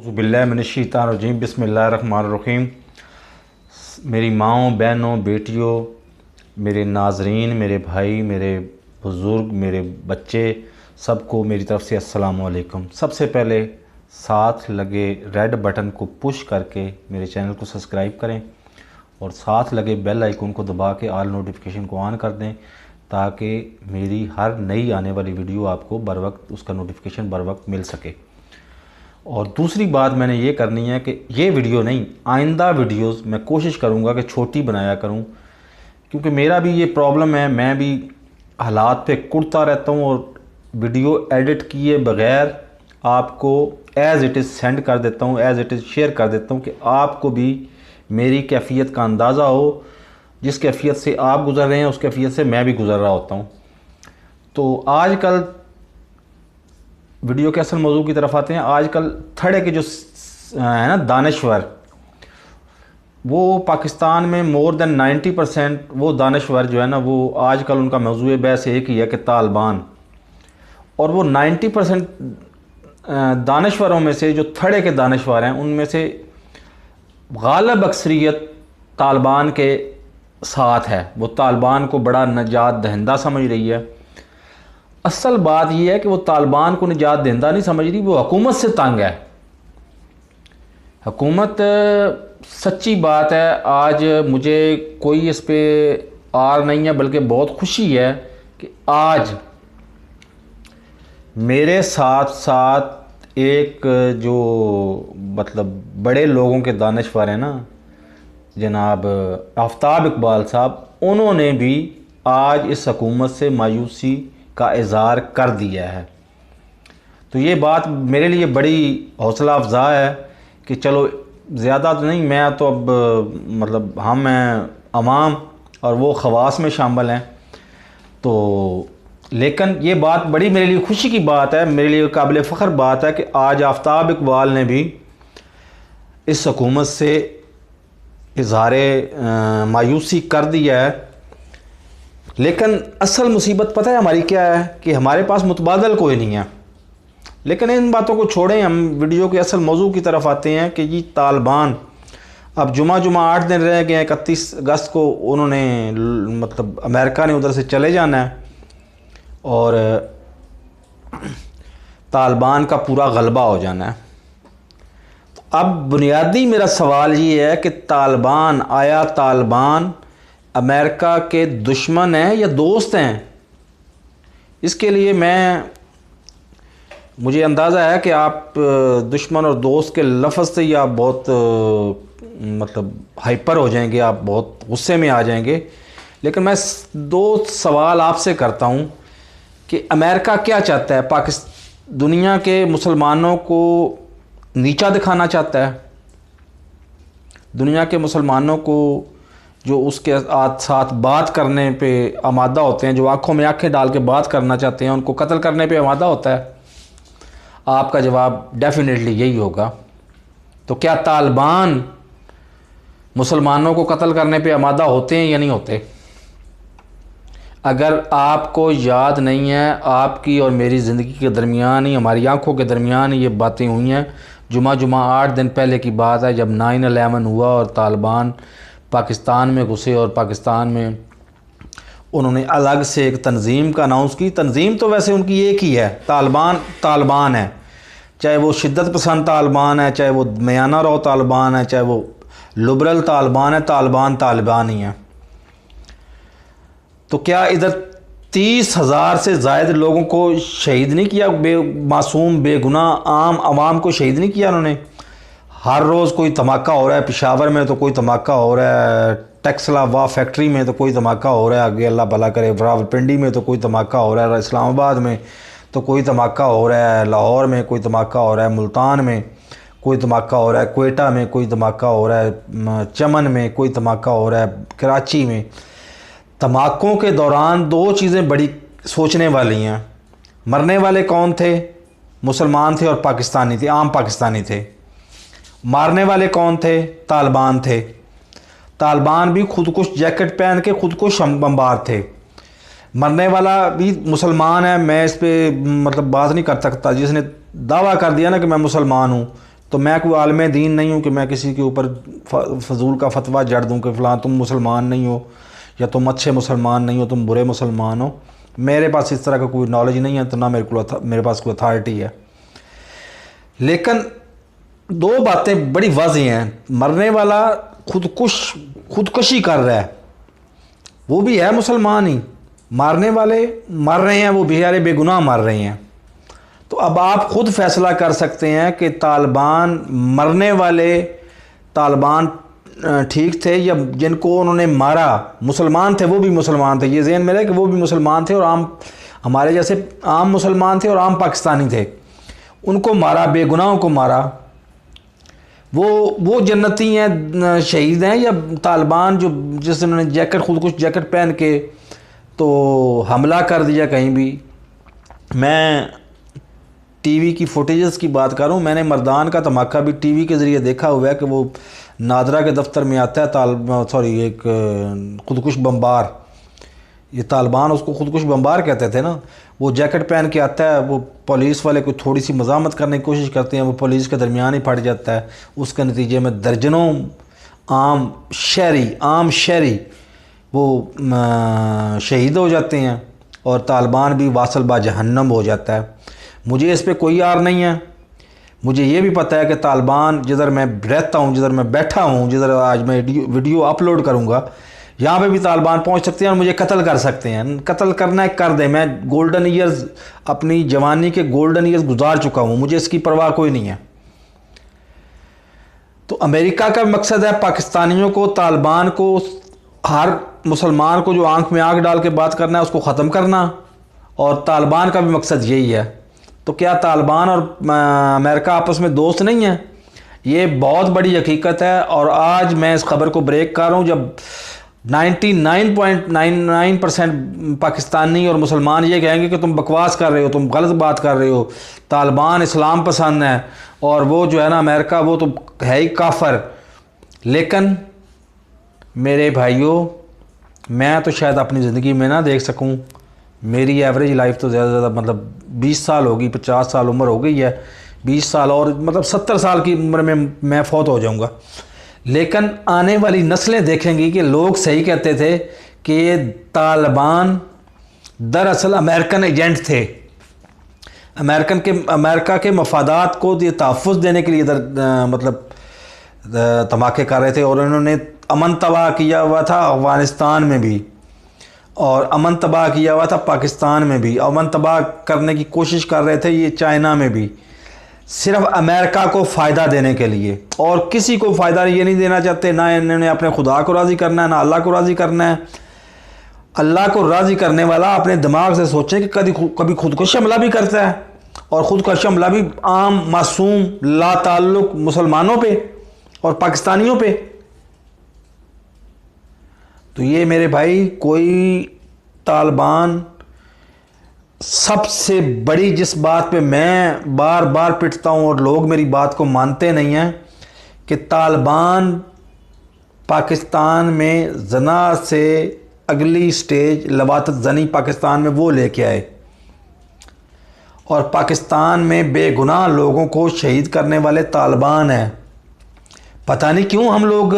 बिल्लाहिमिनश्शैतानिर्रजीम बिस्मिल्लाहिर्रहमानिर्रहीम। मेरी माँओं, बहनों, बेटियों, मेरे नाज़रीन, मेरे भाई, मेरे बुज़ुर्ग, मेरे बच्चे, सबको मेरी तरफ़ से अस्सलाम वालेकुम। सबसे पहले साथ लगे रेड बटन को पुश करके मेरे चैनल को सब्सक्राइब करें और साथ लगे बेल आइकन को दबा के ऑल नोटिफिकेशन को ऑन कर दें ताकि मेरी हर नई आने वाली वीडियो आपको बर वक्त उसका नोटिफिकेशन बर वक्त मिल सके। और दूसरी बात मैंने ये करनी है कि ये वीडियो नहीं, आइंदा वीडियोस मैं कोशिश करूँगा कि छोटी बनाया करूँ, क्योंकि मेरा भी ये प्रॉब्लम है। मैं भी हालात पे कुड़ता रहता हूँ और वीडियो एडिट किए बग़ैर आपको एज़ इट इज़ सेंड कर देता हूँ, एज़ इट इज़ शेयर कर देता हूँ कि आपको भी मेरी कैफियत का अंदाज़ा हो। जिस कैफियत से आप गुज़र रहे हैं उस कैफियत से मैं भी गुज़र रहा होता हूँ। तो आजकल वीडियो के असल मौजू की तरफ आते हैं। आजकल थड़े के जो है ना दानश्वर, वो पाकिस्तान में मोर देन 90% वो दानश्वर जो है ना, वो आजकल उनका मौजू बहस एक ही है कि तालिबान। और वो 90% दानश्वरों में से जो थड़े के दानश्वर हैं उनमें से गालिब अक्सरियत तालिबान के साथ है। वो तालिबान को बड़ा निजात दहिंदा समझ रही है। असल बात यह है कि वो तालिबान को निजात दहिंदा नहीं समझ रही, वो हुकूमत से तंग है। हुकूमत, सच्ची बात है, आज मुझे कोई इस पे आर नहीं है बल्कि बहुत खुशी है कि आज मेरे साथ साथ एक जो मतलब बड़े लोगों के दानश्वर हैं ना, जनाब आफ्ताब इकबाल साहब, उन्होंने भी आज इस हुकूमत से मायूसी का इज़हार कर दिया है। तो ये बात मेरे लिए बड़ी हौसला अफजा है कि चलो ज़्यादा तो नहीं, मैं तो अब मतलब हम हैं अवाम और वो ख़वास में शामिल हैं। तो लेकिन ये बात बड़ी मेरे लिए खुशी की बात है, मेरे लिए काबिल फ़ख्र बात है कि आज आफ्ताब इकबाल ने भी इस हुकूमत से इज़हार मायूसी कर दिया है। लेकिन असल मुसीबत पता है हमारी क्या है कि हमारे पास मुतबादल कोई नहीं है। लेकिन इन बातों को छोड़ें, हम वीडियो के असल मौजू की तरफ आते हैं कि जी तालिबान अब जुमा 8 दिन रह गए हैं। 31 अगस्त को उन्होंने मतलब अमेरिका ने उधर से चले जाना है और तालिबान का पूरा गलबा हो जाना है। तो अब बुनियादी मेरा सवाल ये है कि तालिबान अमेरिका के दुश्मन हैं या दोस्त हैं? इसके लिए मुझे अंदाज़ा है कि आप दुश्मन और दोस्त के लफ्ज़ से ही आप बहुत मतलब हाइपर हो जाएंगे, आप बहुत गुस्से में आ जाएंगे। लेकिन मैं दो सवाल आपसे करता हूं कि अमेरिका क्या चाहता है? दुनिया के मुसलमानों को नीचा दिखाना चाहता है? दुनिया के मुसलमानों को जो उसके साथ बात करने पे आमादा होते हैं, जो आंखों में आंखें डाल के बात करना चाहते हैं, उनको कत्ल करने पे आमादा होता है? आपका जवाब डेफिनेटली यही होगा। तो क्या तालिबान मुसलमानों को कत्ल करने पे आमादा होते हैं या नहीं होते? अगर आपको याद नहीं है, आपकी और मेरी ज़िंदगी के दरमियान ही, हमारी आंखों के दरमियान ही ये बातें हुई हैं। जुमा 8 दिन पहले की बात है, जब 9/11 हुआ और तालिबान पाकिस्तान में घुसे और पाकिस्तान में उन्होंने अलग से एक तंजीम का अनाउंस की। तंजीम तो वैसे उनकी एक ही है, तालिबान है। चाहे वो शिद्दत पसंद तालिबान है, चाहे वो मियाना रो तालिबान है, चाहे वो लिबरल तालिबान है, तालिबान ही है। तो क्या इधर 30,000 से ज़ायद लोगों को शहीद नहीं किया? मासूम बेगुनाह आम आवाम को शहीद नहीं किया उन्होंने? हर रोज़ कोई धमाका हो रहा है। पेशावर में तो कोई धमाका हो रहा है, टेक्सला वाह फैक्ट्री में तो कोई धमाका हो रहा है, आगे अल्लाह भला करे, रावलपिंडी में तो कोई धमाका हो रहा है, इस्लामाबाद में तो कोई धमाका हो रहा है, लाहौर में कोई धमाका हो रहा है, मुल्तान में कोई धमाका हो रहा है, क्वेटा में कोई धमाका हो रहा है, चमन में कोई धमाका हो रहा है, कराची में। धमाकों के दौरान दो चीज़ें बड़ी सोचने वाली हैं। मरने वाले कौन थे? मुसलमान थे और पाकिस्तानी थे, आम पाकिस्तानी थे। मारने वाले कौन थे? तालिबान थे। तालिबान भी खुदकुश जैकेट पहन के खुदकुश बमबार थे। मरने वाला भी मुसलमान है। मैं इस पर मतलब बात नहीं कर सकता। जिसने दावा कर दिया ना कि मैं मुसलमान हूँ, तो मैं कोई आलिम दीन नहीं हूँ कि मैं किसी के ऊपर फजूल का फतवा जड़ दूँ कि फ़लाँ तुम मुसलमान नहीं हो, या तुम अच्छे मुसलमान नहीं हो, तुम बुरे मुसलमान हो। मेरे पास इस तरह का कोई नॉलेज नहीं है, तो ना मेरे पास कोई अथॉरिटी है। लेकिन दो बातें बड़ी वाज़ेह हैं। मरने वाला खुदकशी कर रहा है, वो भी है मुसलमान ही। मारने वाले मर रहे हैं, वो बेचारे बेगुनाह मर रहे हैं। तो अब आप खुद फैसला कर सकते हैं कि तालिबान मरने वाले तालिबान ठीक थे, या जिनको उन्होंने मारा मुसलमान थे, वो भी मुसलमान थे। ये ज़हन में रहे कि वो भी मुसलमान थे और आम हमारे जैसे आम मुसलमान थे और आम पाकिस्तानी थे। उनको मारा, बेगुनाहों को मारा। वो जन्नती हैं, शहीद हैं, या तालिबान जो जिसने उन्होंने खुदकुश जैकेट पहन के तो हमला कर दिया कहीं भी। मैं टीवी की फुटेजेस की बात करूं, मैंने मर्दान का धमाका भी टीवी के ज़रिए देखा हुआ है कि वो नादरा के दफ्तर में आता है एक खुदकुश बम्बार, ये तालिबान उसको खुदकुश बम्बार कहते थे ना। वो जैकेट पहन के आता है, वो पुलिस वाले को थोड़ी सी मज़ामत करने की कोशिश करते हैं, वो पुलिस के दरमियान ही फट जाता है। उसके नतीजे में दर्जनों आम शहरी वो शहीद हो जाते हैं और तालिबान भी वासल बा जहन्नम हो जाता है। मुझे इस पे कोई यार नहीं है। मुझे ये भी पता है कि तालिबान जिधर मैं रहता हूँ, जिधर मैं बैठा हूँ, जिधर आज मैं वीडियो अपलोड करूँगा, यहाँ पे भी तालिबान पहुँच सकते हैं और मुझे कत्ल कर सकते हैं। कत्ल करना है कर दे, मैं गोल्डन ईयर्स, अपनी जवानी के गोल्डन ईयर्स गुजार चुका हूँ, मुझे इसकी परवाह कोई नहीं है। तो अमेरिका का मकसद है पाकिस्तानियों को, तालिबान को, हर मुसलमान को जो आंख में आंख डाल के बात करना है उसको ख़त्म करना, और तालिबान का भी मकसद यही है। तो क्या तालिबान और अमेरिका आपस में दोस्त नहीं है? ये बहुत बड़ी हकीकत है। और आज मैं इस खबर को ब्रेक कर रहा हूँ, जब 99.99% पाकिस्तानी और मुसलमान ये कहेंगे कि तुम बकवास कर रहे हो, तुम गलत बात कर रहे हो, तालिबान इस्लाम पसंद है और वो जो है ना अमेरिका, वो तो है ही काफर। लेकिन मेरे भाइयों, मैं तो शायद अपनी ज़िंदगी में ना देख सकूं, मेरी एवरेज लाइफ तो ज़्यादा से ज़्यादा मतलब 20 साल होगी, 50 साल उम्र हो गई है, 20 साल और मतलब 70 साल की उम्र में मैं फौत हो जाऊंगा। लेकिन आने वाली नस्लें देखेंगी कि लोग सही कहते थे कि ये तालिबान दरअसल अमेरिकन एजेंट थे, अमेरिका के मफादात को ये तहफ़्फ़ुज़ देने के लिए मतलब धमाके कर रहे थे। और इन्होंने अमन तबाह किया हुआ था अफ़गानिस्तान में भी, और अमन तबाह किया हुआ था पाकिस्तान में भी, अमन तबाह करने की कोशिश कर रहे थे ये चाइना में भी, सिर्फ अमेरिका को फ़ायदा देने के लिए, और किसी को फ़ायदा ये नहीं देना चाहते। ना इन्होंने अपने खुदा को राज़ी करना है, ना अल्लाह को राज़ी करना है। अल्लाह को राज़ी करने वाला अपने दिमाग से सोचे कि कभी खुदकुश हमला भी करता है, और खुदकुश हमला भी आम मासूम लाताल्लुक़ मुसलमानों पे और पाकिस्तानियों पे। तो ये मेरे भाई, कोई तालिबान सबसे बड़ी जिस बात पे मैं बार बार पिटता हूँ और लोग मेरी बात को मानते नहीं हैं, कि तालिबान पाकिस्तान में जना से अगली स्टेज लवातत जनी पाकिस्तान में वो लेके आए, और पाकिस्तान में बेगुनाह लोगों को शहीद करने वाले तालिबान हैं। पता नहीं क्यों हम लोग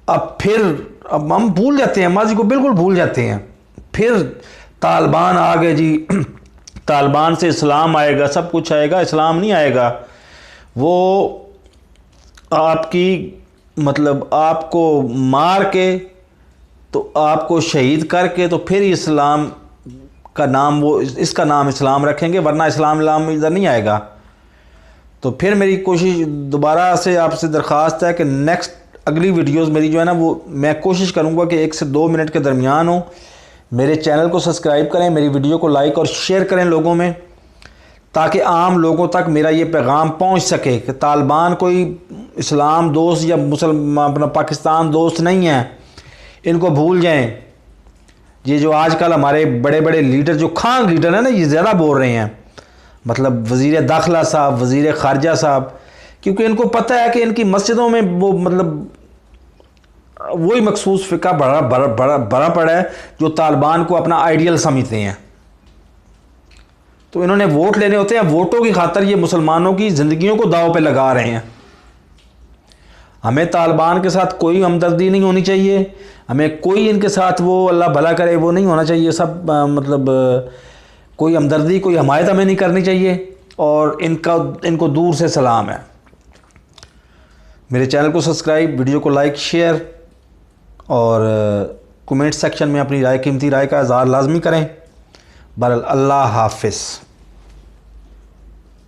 अब हम भूल जाते हैं, माजी को बिल्कुल भूल जाते हैं। फिर तालिबान आ गए जी, तालिबान से इस्लाम आएगा, सब कुछ आएगा, इस्लाम नहीं आएगा। वो आपकी मतलब आपको मार के तो आपको शहीद करके तो फिर इस्लाम का नाम, वो इसका नाम इस्लाम रखेंगे, वरना इस्लाम इधर नहीं आएगा। तो फिर मेरी कोशिश दोबारा से आपसे दरख्वास्त है कि नेक्स्ट अगली वीडियोस मेरी जो है ना, वो मैं कोशिश करूँगा कि 1 से 2 मिनट के दरमियान हो। मेरे चैनल को सब्सक्राइब करें, मेरी वीडियो को लाइक और शेयर करें लोगों में, ताकि आम लोगों तक मेरा ये पैगाम पहुंच सके कि तालिबान कोई इस्लाम दोस्त या मुसलमान अपना पाकिस्तान दोस्त नहीं है, इनको भूल जाएं। ये जो आजकल हमारे बड़े बड़े लीडर, जो खान लीडर हैं ना, ये ज़्यादा बोल रहे हैं, मतलब वज़ीर दाखिला साहब, वज़ीर ख़ारजा साहब, क्योंकि इनको पता है कि इनकी मस्जिदों में वो मतलब वही मखसूस फ़िक़ा बड़ा पड़ा है जो तालिबान को अपना आइडियल समझते हैं। तो इन्होंने वोट लेने होते हैं, वोटों की खातर ये मुसलमानों की ज़िंदगियों को दाव पे लगा रहे हैं। हमें तालिबान के साथ कोई हमदर्दी नहीं होनी चाहिए, हमें कोई इनके साथ वो अल्लाह भला करे वो नहीं होना चाहिए, सब कोई हमदर्दी कोई हमायत हमें नहीं करनी चाहिए। और इनको दूर से सलाम है। मेरे चैनल को सब्सक्राइब, वीडियो को लाइक, शेयर और कमेंट सेक्शन में अपनी राय, कीमती राय का इज़हार लाजमी करें। बहरहाल अल्लाह हाफिज़।